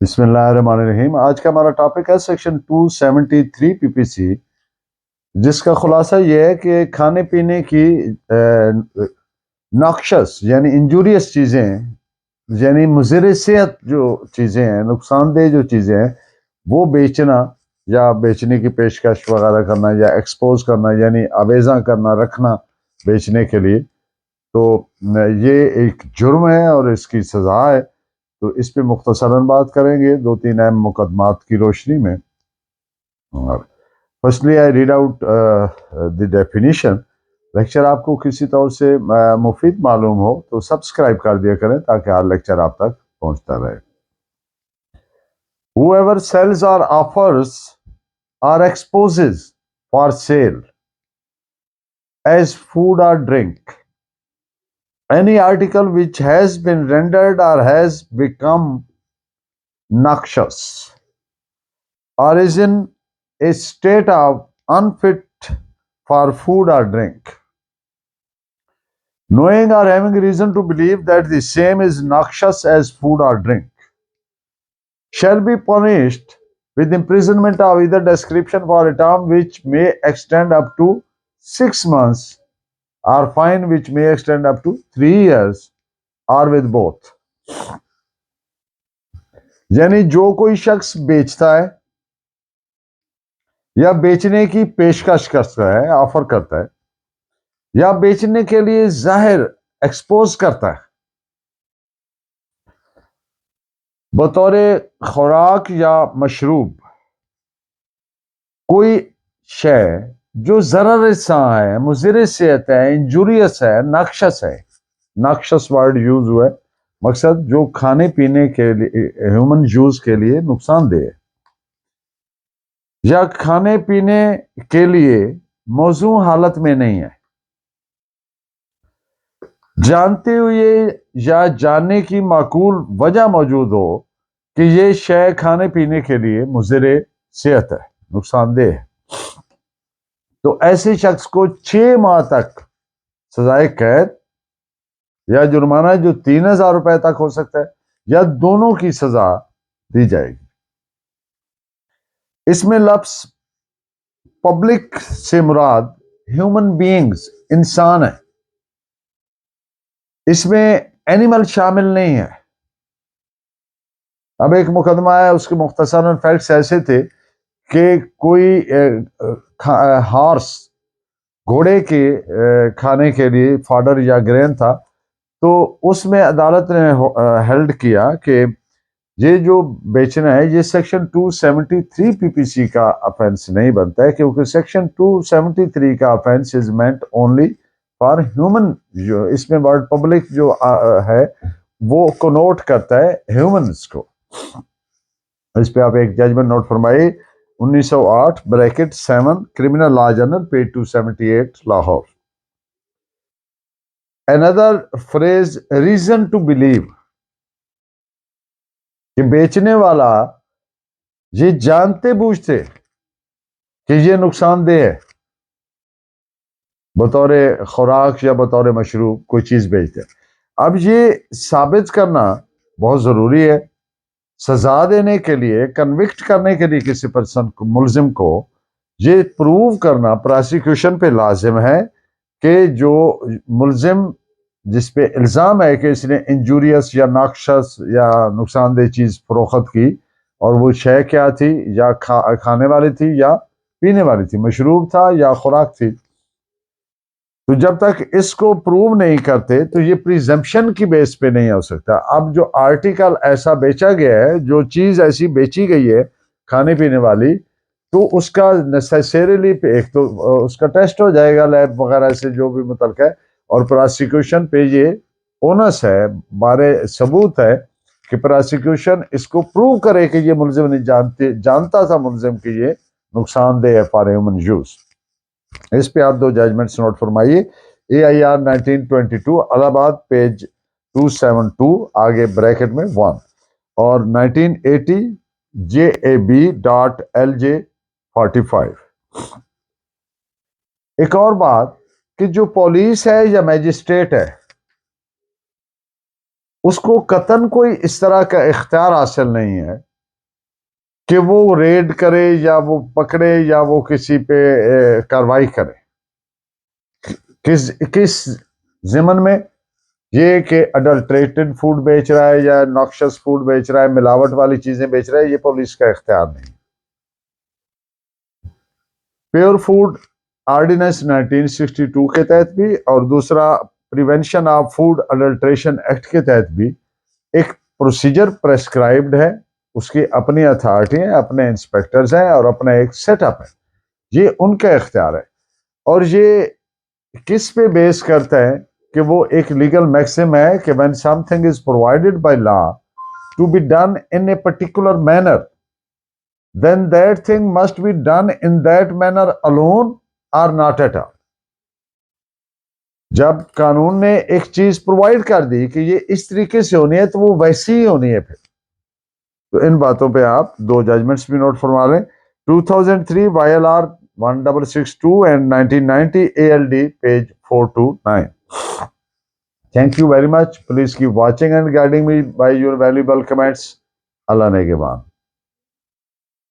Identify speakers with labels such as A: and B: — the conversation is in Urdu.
A: بسم اللہ الرحمن الرحیم۔ آج کا ہمارا ٹاپک ہے سیکشن 273 پی پی سی، جس کا خلاصہ یہ ہے کہ کھانے پینے کی ناکشس یعنی انجوریس چیزیں، یعنی مضر صحت جو چیزیں ہیں، نقصان دہ جو چیزیں ہیں، وہ بیچنا یا بیچنے کی پیشکش وغیرہ کرنا یا ایکسپوز کرنا، یعنی آویزاں کرنا، رکھنا بیچنے کے لیے، تو یہ ایک جرم ہے اور اس کی سزا ہے۔ تو اس پہ مختصراً بات کریں گے 2-3 اہم مقدمات کی روشنی میں۔ Firstly I read out the definition. Lecture آپ کو کسی طور سے مفید معلوم ہو تو سبسکرائب کر دیا کریں تاکہ ہر لیکچر آپ تک پہنچتا رہے۔ Whoever sells or offers or exposes for sale as food or drink any article which has been rendered or has become noxious or is in a state of unfit for food or drink, knowing or having reason to believe that the same is noxious as food or drink, shall be punished with imprisonment of either description for a term which may extend up to 6 months or fine which may extend up to 3 years or with both۔ یعنی جو کوئی شخص بیچتا ہے یا بیچنے کی پیشکش کرتا ہے، آفر کرتا ہے، یا بیچنے کے لیے ظاہر ایکسپوز کرتا ہے بطور خوراک یا مشروب کوئی شے جو ضرر رساں ہے، مضر صحت ہے، انجوریس ہے، ناکشس ہے۔ ناکشس ورڈ یوز ہوا ہے، مقصد جو کھانے پینے کے لیے ہیومن یوز کے لیے نقصان دہ ہے یا کھانے پینے کے لیے موزوں حالت میں نہیں ہے، جانتے ہوئے یا جاننے کی معقول وجہ موجود ہو کہ یہ شے کھانے پینے کے لیے مضر صحت ہے، نقصان دہ ہے، تو ایسے شخص کو 6 ماہ تک سزائے قید یا جرمانہ جو 3000 روپے تک ہو سکتا ہے یا دونوں کی سزا دی جائے گی۔ اس میں لفظ پبلک سے مراد ہیومن بینگز، انسان ہے، اس میں اینیمل شامل نہیں ہے۔ اب ایک مقدمہ ہے، اس کے مختصراً فیکٹس ایسے تھے کہ کوئی ہارس، گھوڑے کے کھانے کے لیے فاڈر یا گرین تھا، تو اس میں عدالت نے ہیلڈ کیا کہ یہ جو بیچنا ہے یہ سیکشن 273 پی پی سی کا افینس نہیں بنتا ہے، کیونکہ سیکشن 273 کا offence is meant only for human. جو اس میں ورڈ پبلک جو ہے وہ کنوٹ کرتا ہے ہیومنز کو۔ اس پہ آپ ایک ججمنٹ نوٹ فرمائیے، 1908 bracket 7 criminal law journal page 278 Lahore. Another phrase reason to believe، کہ بیچنے والا یہ جانتے بوجھتے کہ یہ نقصان دہ ہے، بطور خوراک یا بطور مشروب کوئی چیز بیچتے۔ اب یہ ثابت کرنا بہت ضروری ہے، سزا دینے کے لیے، کنوکٹ کرنے کے لیے کسی پرسن کو، ملزم کو یہ پروو کرنا پراسیکیوشن پہ لازم ہے کہ جو ملزم جس پہ الزام ہے کہ اس نے انجوریس یا ناکشس یا نقصان دہ چیز فروخت کی، اور وہ شے کیا تھی، یا کھانے والی تھی یا پینے والی تھی، مشروب تھا یا خوراک تھی، تو جب تک اس کو پروو نہیں کرتے تو یہ پریزمپشن کی بیس پہ نہیں ہو سکتا۔ اب جو آرٹیکل ایسا بیچا گیا ہے، جو چیز ایسی بیچی گئی ہے کھانے پینے والی، تو اس کا نیسیسریلی ایک تو اس کا ٹیسٹ ہو جائے گا لیب وغیرہ سے جو بھی متعلق ہے، اور پراسیکیوشن پہ یہ اونس ہے، بارے ثبوت ہے کہ پراسیکیوشن اس کو پروو کرے کہ یہ ملزم نہیں جانتا تھا ملزم کہ یہ نقصان دہ ہے فار ہیومن یوز۔ اس پہ آپ 2 ججمنٹس نوٹ فرمائیے، اے آئی آر 1922 الہ آباد پیج 272 آگے بریکٹ میں 1، اور 1980 جے اے بی ڈاٹ ایل جے 45۔ ایک اور بات کہ جو پولیس ہے یا میجسٹریٹ ہے، اس کو قطعاً کوئی اس طرح کا اختیار حاصل نہیں ہے کہ وہ ریڈ کرے یا وہ پکڑے یا وہ کسی پہ کاروائی کرے. کس ضمن میں؟ یہ کہ اڈلٹریٹڈ فوڈ بیچ رہا ہے یا ناکشس فوڈ بیچ رہا ہے، ملاوٹ والی چیزیں بیچ رہا ہے، یہ پولیس کا اختیار نہیں. پیور فوڈ آرڈیننس 1962 کے تحت بھی اور دوسرا prevention of food adulteration act کے تحت بھی ایک پروسیجر پریسکرائبڈ ہے. اس کی اپنی اتھارٹی ہے، اپنے انسپیکٹرز ہیں اور اپنا ایک سیٹ اپ ہے. یہ ان کا اختیار ہے. اور یہ کس پہ بیس کرتا ہے کہ وہ ایک لیگل میکسم ہے کہ when something is provided by law to be done in a particular manner, then that thing must be done in that manner alone or not at all. جب قانون نے ایک چیز پرووائڈ کر دی کہ یہ اس طریقے سے ہونی ہے تو وہ ویسی ہی ہونی ہے پھر. تو ان باتوں پہ آپ 2 ججمنٹس بھی نوٹ فرما لیں. 2003 YLR 1662 and 1990 ALD page 429. Thank you very much. Please keep watching and guiding me by your valuable comments. Allah Negeban.